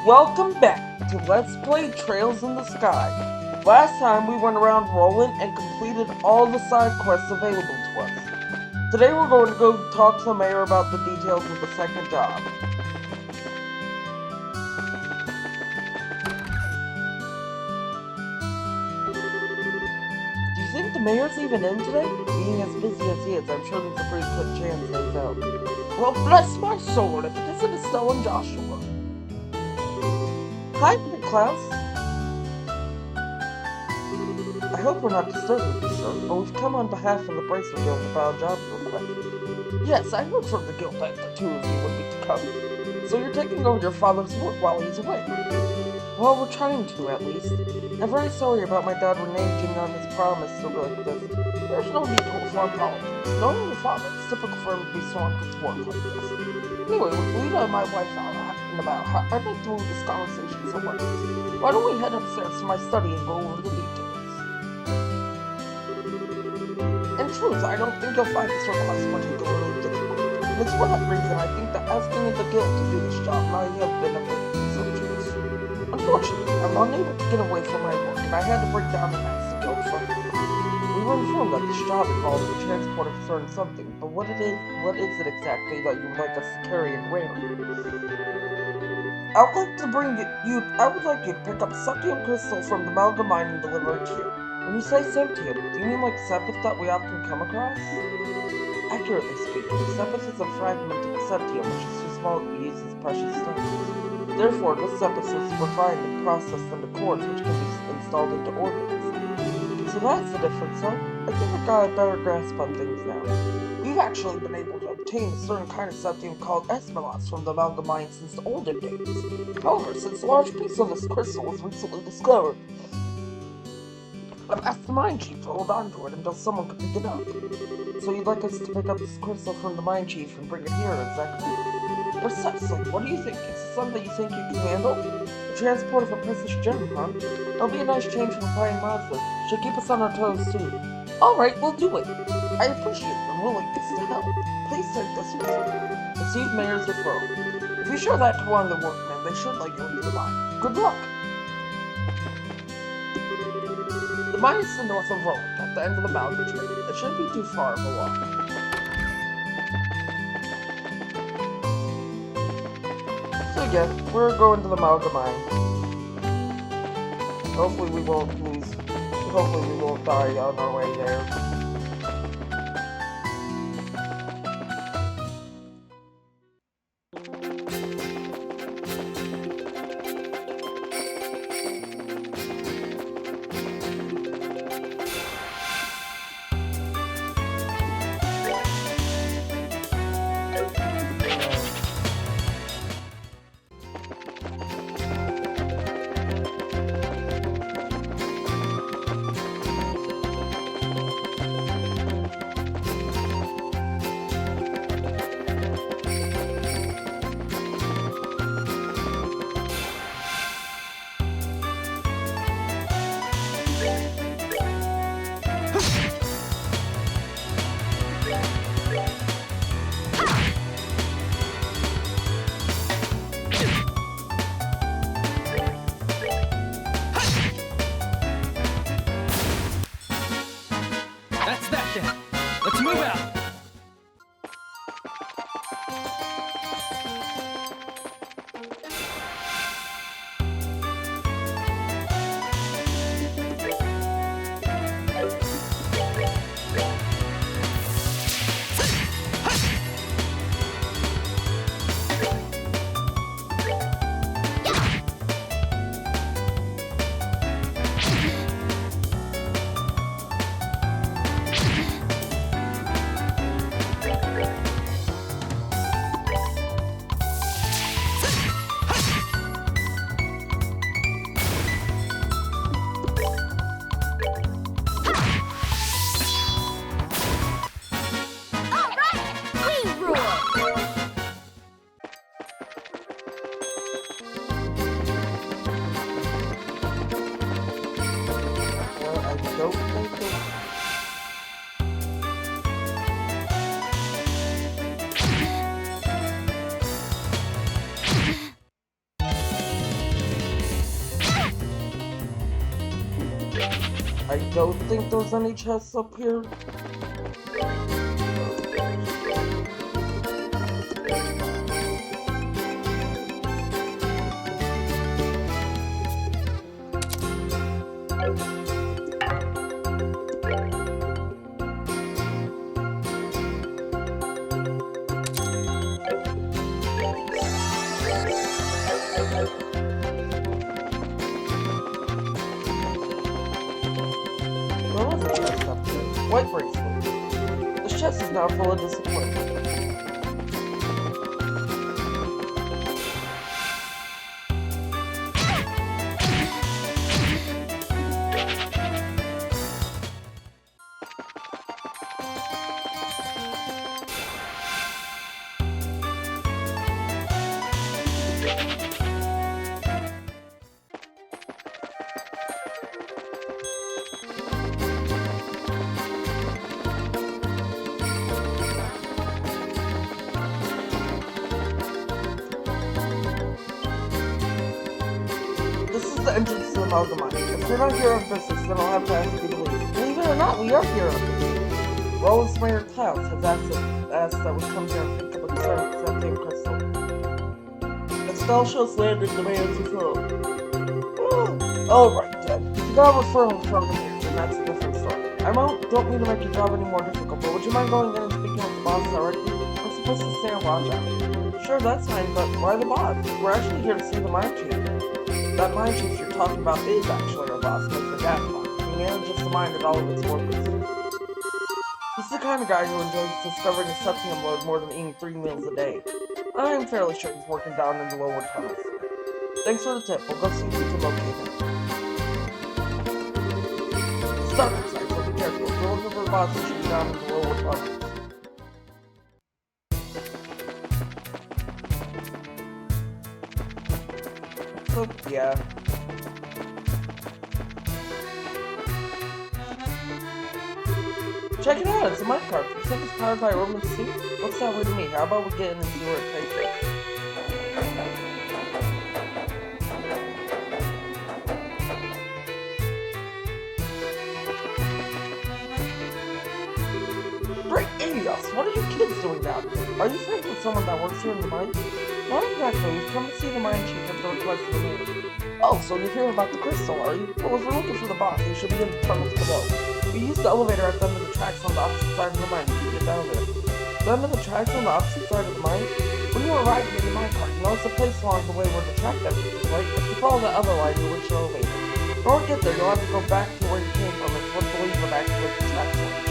Welcome back to Let's Play Trails in the Sky. Last time we went around Roland and completed all the side quests available to us. Today we're going to go talk to the mayor about the details of the second job. Do you think the mayor's even in today? Being as busy as he is, I'm sure there's a pretty good chance that he's out. Well, bless my soul if it isn't Estelle and Joshua. Hi, Mayor Klaus. I hope we're not disturbing you, sir, but we've come on behalf of the Bracer Guild about a job request. Yes, I heard from the guild that the two of you would be to come. So you're taking over your father's work while he's away. Well, we're trying to, at least. I'm very sorry about my dad reneging on his promise to like this. There's no need to inform politics. Knowing your father, it's difficult for him to be swamped with work like this. Anyway, with Lita and my wife out and about, I'd like to move this conversation somewhere else. Why don't we head upstairs to my study and go over the details? In truth, I don't think you'll find this request particularly difficult. And it's for that reason I think that asking the guild to do this job might have been a bit presumptuous. Unfortunately, I'm unable to get away from my work, and I had to break down and ask the guild for help. We were informed that this job involves the transport of certain something, but what is it exactly that you'd like us to carry and where? I would like you to pick up Septium crystal from the Malga Mine and deliver it here. When you say Septium, do you mean like Sepith that we often come across? Accurately speaking, Sepith is a fragment of Septium which is too small to be used as precious stones. Therefore, this Sepith is refined and processed into cores which can be installed into organs. So that's the difference, huh? I think I got a better grasp on things now. We've actually been able to obtain a certain kind of Septium called Esmelos from the Malga Mine since the olden days. However, since a large piece of this crystal was recently discovered, I've asked the mine chief to hold on to it until someone can pick it up. So you'd like us to pick up this crystal from the mine chief and bring it here, exactly? Precisely. What do you think? Is this something you think you can handle? The transport of a precious gem, huh? It'll be a nice change from buying Mazda. Should keep us on our toes, too. Alright, we'll do it. I appreciate your willingness to help. Please take this with you. Receive Mayor's referral. If you show that to one of the workmen, they should let you into the mine. Good luck! The mine is to the north of Roland, at the end of the Malga Trail. It shouldn't be too far of a walk. So again, we're going to the Malga Mine. Hopefully we won't die on our way there. I don't think there's any chests up here. There was a chest up there. White bracelet. This chest is now full of disappointment. This is the entrance to the Malga Mine. If you're not here on business, then I'll have to ask you to leave. Believe it or not, we are here on business. Roland's Mayor Klaus has asked that we come here and pick up a concern with Septium crystal. Estelle shows landing demands referral. Alright, then. If you got a referral from the mayor, then that's a different story. I don't mean to make your job any more difficult, but would you mind going in and speaking with the boss directly? I'm supposed to stay and watch out. Sure, that's fine, but why the boss? We're actually here to see the mine chief. That mine chief you're talking about is actually our boss, Mr. Gatmon. He manages the mine and all of its workers. He's the kind of guy who enjoys discovering a septium load more than eating 3 meals a day. I'm fairly sure he's working down in the lower tunnels. Thanks for the tip. We'll go see if we can locate him. Start inside, so be careful. If you're looking for the boss, you should be down in the lower tunnels. So, yeah. Check it out, it's a minecart. You think it's powered by Roman soup? Looks that way to me. How about we get in and see where it takes us? Great Idios! What are you kids doing down here? Are you friends with someone that works here in the mine? Not exactly. We've come to see the mine chief at the request of the mayor. Oh, so you're here about the crystal, are you? Well, if we're looking for the boss, we should be in the tunnels below. We use the elevator at the end of the tracks on the opposite side of the mine to get down there. The end of the tracks on the opposite side of the mine? When you were riding in the minecart, you notice a place along the way where the track exits, right? If you follow the other line, you'll reach the elevator. In order to get there, you'll have to go back to where you came from and flip the lever back to make the track switch.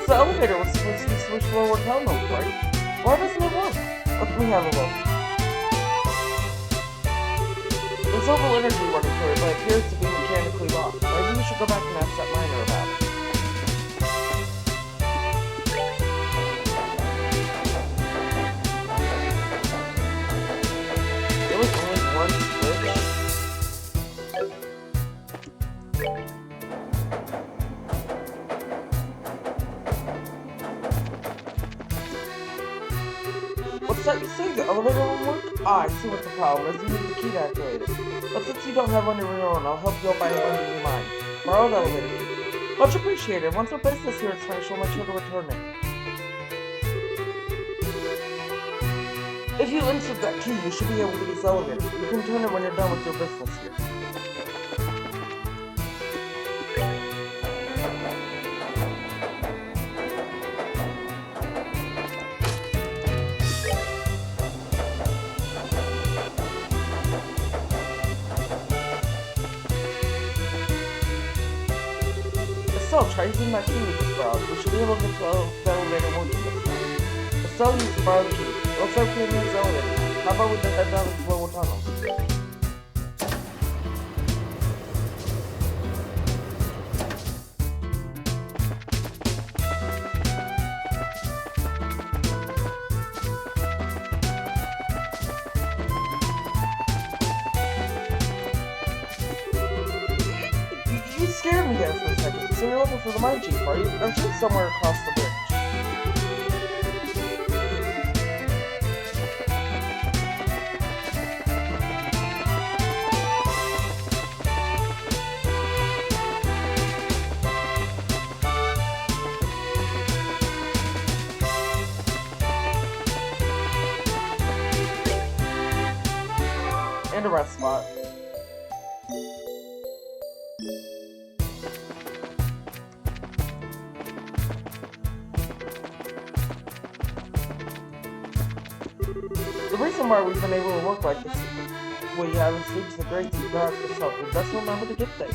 The elevator was supposed to be switched lower tunnels, right? Why doesn't it work? Let me have a look. There's overall energy running through it, but it appears to be mechanically locked. Maybe we should go back and ask that miner about it. There was only one switch. What's that you say? The elevator won't work? Ah, I see what the problem is. You need the key to activate it. But since you don't have one of your own, I'll help you out by lending you mine. Borrowed elevator key. Much appreciated. Once our business here is finished, we'll make sure to return it. If you insert that key, you should be able to use the elevator. You can turn it when you're done with your business here. So, try using that key we just borrowed. We should be able to get the elevator working this time. Estelle used to borrow the key. Looks like we can use the elevator. How about we just head down into the lower tunnels? scared me there for a second. So you're looking for the mine chief, are you? I'm sure it's somewhere across the bridge. And a rest spot. The reason why we've been able to work like this we haven't reached the great deep dark itself. We best remember to get things.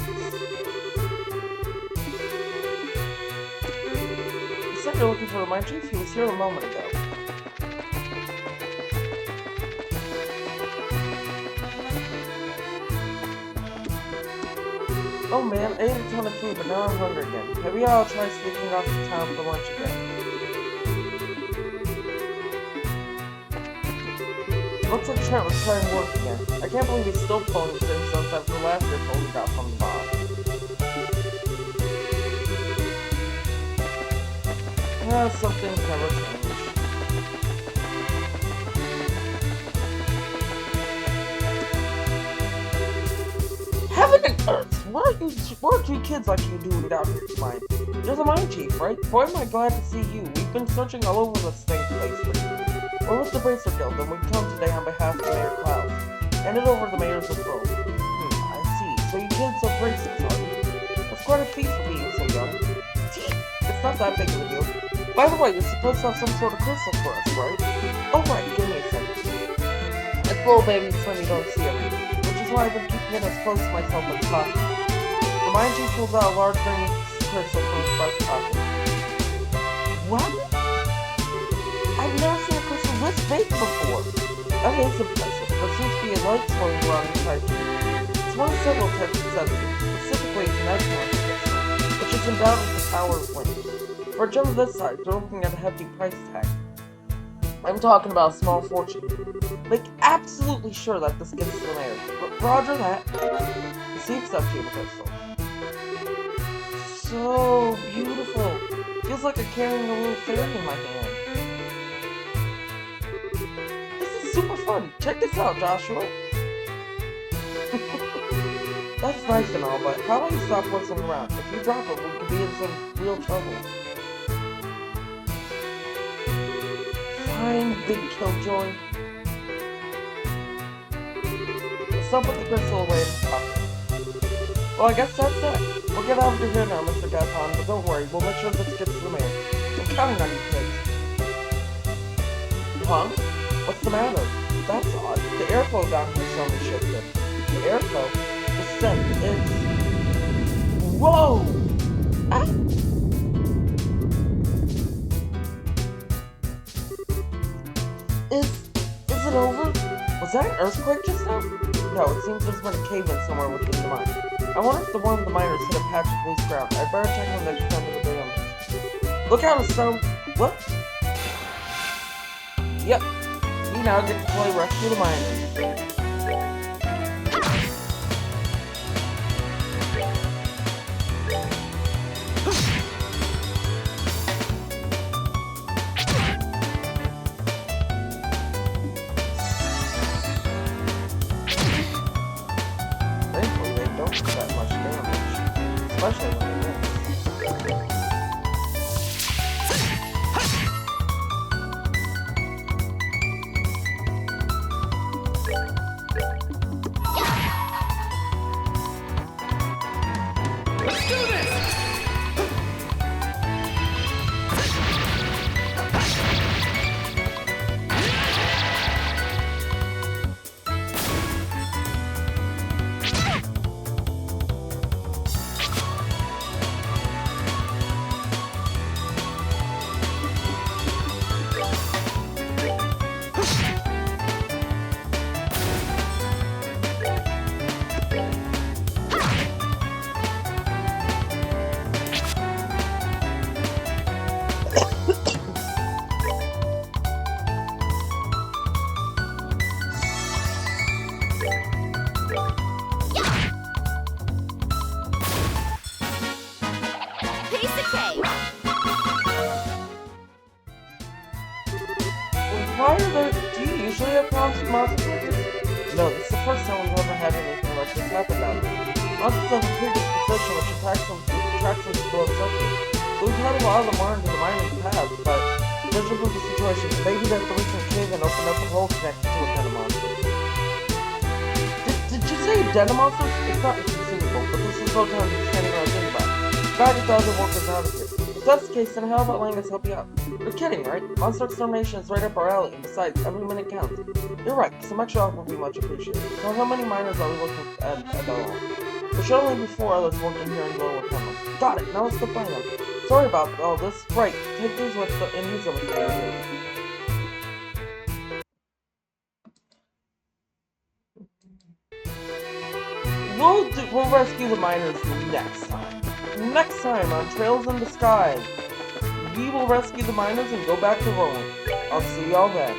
You said you're looking for the mine chief? He was here a moment ago. Oh man, I ate a ton of food, but now I'm hungry again. Maybe I'll try sneaking off to town for lunch again. Looks like Trent was trying work again. I can't believe he's still pulling the same stunts after the last rifle we got from the boss. Some things never change. Heaven and earth! What are two kids like you doing down here tonight? You're the mine chief, right? Boy, am I glad to see you. We've been searching all over this thing place for you. We're with the Bracer Guild, and we've come today on behalf of Mayor Klaus. Handed over the mayor's patrol. I see. So you kids are bracers, are you? That's quite a feat for being so young. It's not that big of a deal. By the way, you're supposed to have some sort of crystal for us, right? Oh right, give me a second. It's little baby slim you don't see everything, which is why I've been keeping it as close to myself as possible. The mine chief pulls out a large green crystal from his breast pocket. What? I've never seen a crystal this big before. That is impressive. There seems to be a light swirling around inside too. It's one of several types of Septium. Specifically, it's an excellent crystal, which is endowed with the power of wind. For a gem of this size, you're looking at a hefty price tag. I'm talking about a small fortune. Make absolutely sure that this gets to the mayor. Roger that. Receive Septium crystal. So beautiful. Feels like I'm carrying a little fairy in my hand. This is super fun. Check this out, Joshua. That's nice and all, but how about you stop wussing around? If you drop it, we could be in some real trouble. Fine, big killjoy. Stop with the crystal away in his pocket. Well, I guess that's it. We'll get out of here now, Mr. Gathon, but don't worry, we'll make sure this gets to the mayor. I'm counting on you kids. Huh? What's the matter? That's odd. The airflow down here suddenly shifted. The airflow? The scent is... Whoa! Ah! Is it over? Was that an earthquake just now? No, it seems there's been a cave-in somewhere within the mine. I wonder if one of the miners hit a patch of loose ground. I'd better check on the next time to the dam. Look out, Stone! What? Yep. We now get to play Rescue the Miners. Thankfully, they don't do that much damage. Especially when they miss. Let's do this! monsters like this? No, this is the first time we've ever had anything like this happen down here. Monsters have a predisposition which attracts them to below Septium. So we've had a lot of them run into the mining paths, but judging from the situation, maybe that the recent cave-in opened up a hole connected to a den of monsters. Did you say a den of monsters? It's not inconceivable, but this is no time to be standing around thinking about it. Gotta get the other workers out of here. If that's the case, then how about letting us help you out? You're kidding, right? Monster extermination is right up our alley, and besides, every minute counts. You're right, some extra help would be much appreciated. So how many miners are we looking at all? There should only be 4 others working here in the lower tunnels. Got it, now let's go find them. Sorry about all this. Right, take these with the and use them with the We'll rescue the miners next time. Next time on Trails in the Sky, we will rescue the miners and go back to rolling. I'll see y'all then.